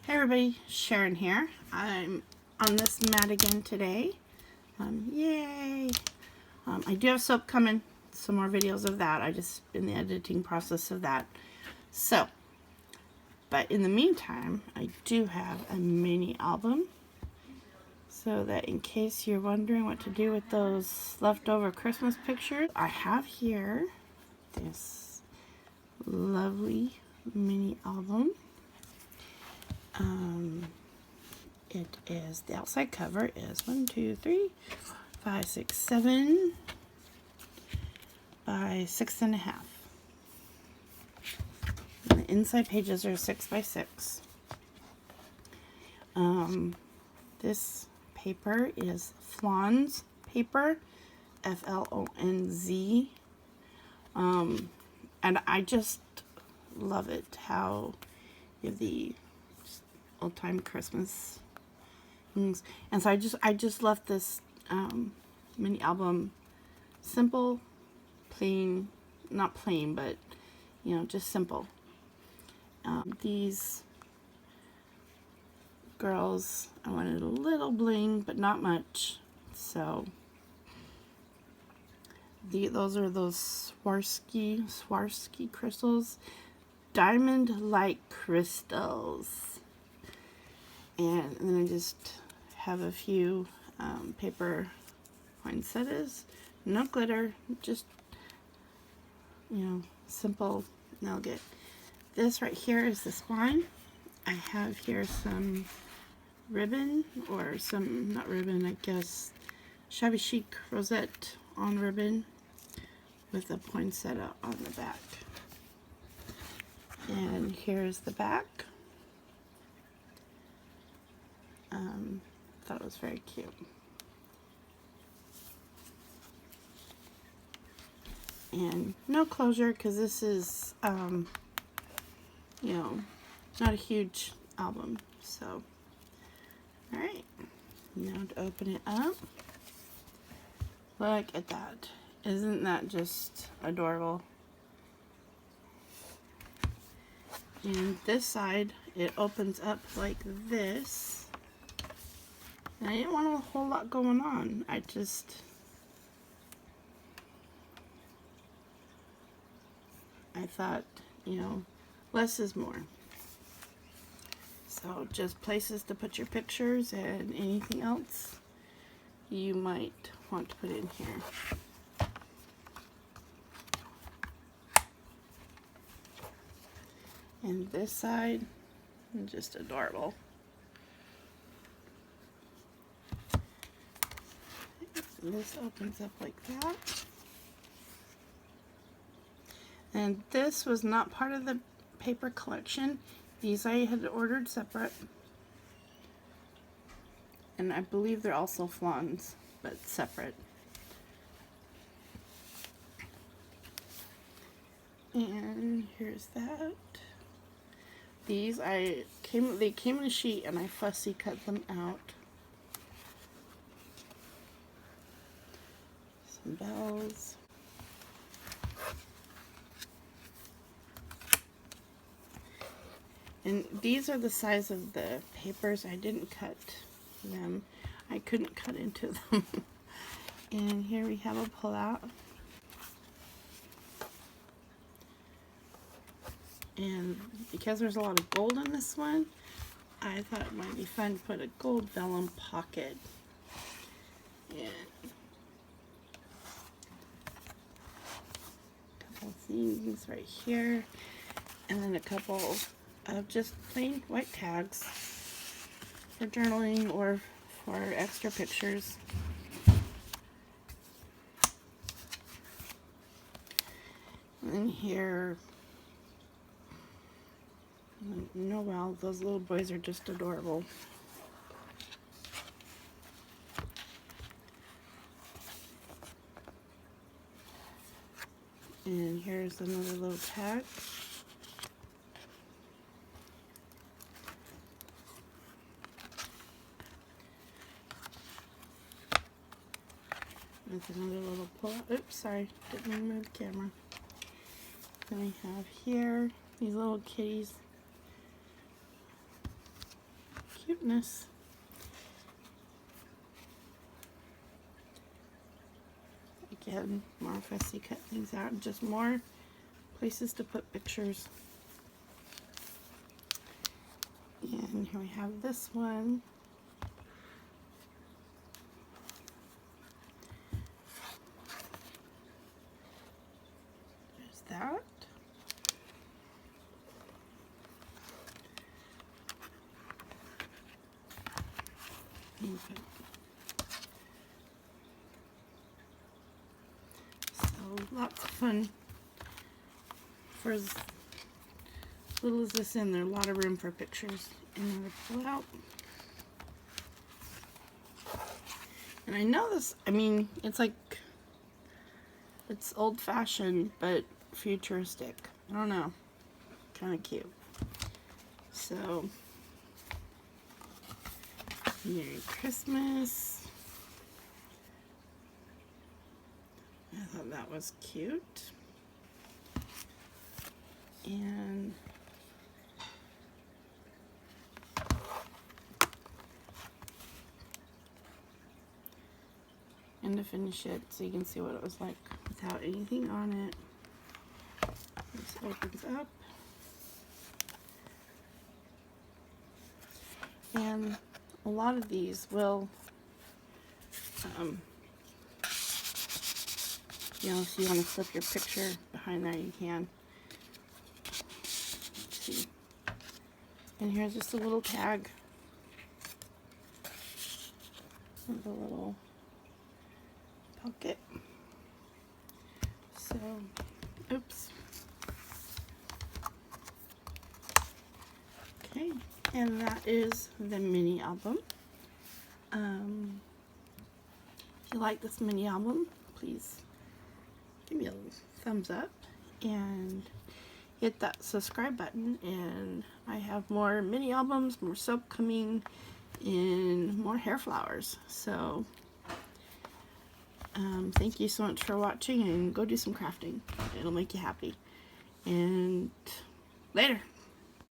Hey everybody, Sharon here. I'm on this mat again today. Yay! I do have soap coming, some more videos of that. I just in the editing process of that. So, but in the meantime, I do have a mini album. So that in case you're wondering what to do with those leftover Christmas pictures, I have here this lovely mini album. It is, the outside cover is 1, 2, 3, 5, 6, 7 by 6.5. And the inside pages are 6 by 6. This paper is FLONZ paper, FLONZ. And I just love it how you have the old-time Christmas things. And so I just left this mini album simple, plain, not plain, but you know, just simple. These girls, I wanted a little bling, but not much. So those are those Swarovski crystals, diamond-like crystals. And then I just have a few paper poinsettias, no glitter, just, you know, simple. And I'll get this right here is the spine. I have here some ribbon, or some, not ribbon, I guess, shabby chic rosette on ribbon with a poinsettia on the back. And here's the back. Thought it was very cute. And no closure because this is, you know, not a huge album. So, alright, now to open it up. Look at that. Isn't that just adorable? And this side, it opens up like this. And I didn't want a whole lot going on. I thought, you know, less is more. So just places to put your pictures and anything else you might want to put in here. And this side, just adorable. This opens up like that. And this was not part of the paper collection. These I had ordered separate. And I believe they're also FLONZ, but separate. And here's that. These they came in a sheet and I fussy cut them out. Some bells. And these are the size of the papers. I didn't cut them. I couldn't cut into them. And here we have a pullout. And because there's a lot of gold in this one, I thought it might be fun to put a gold vellum pocket. And a couple things right here. And then a couple of just plain white tags for journaling or for extra pictures. And then here, no, well, those little boys are just adorable. And here's another little tag. That's another little pull-out. Oops, sorry, didn't mean to move the camera. Then we have here these little kitties. cuteness. Again, more fussy cut things out, just more places to put pictures. And here we have this one. There's that. Okay. So lots of fun. For as little as this in, there's a lot of room for pictures. And then we pull out. And I know this, I mean, it's like, it's old-fashioned, but futuristic. I don't know. Kind of cute. So, Merry Christmas. I thought that was cute. And to finish it so you can see what it was like without anything on it. This opens up. And a lot of these will, you know, if you want to slip your picture behind there, you can. Let's see. And here's just a little tag with a little pocket. So, oops. Okay, and that is the mini album. If you like this mini album, please give me a thumbs up and hit that subscribe button. And I have more mini albums, more soap coming, and more hair flowers. So thank you so much for watching, and go do some crafting. It'll make you happy. And later.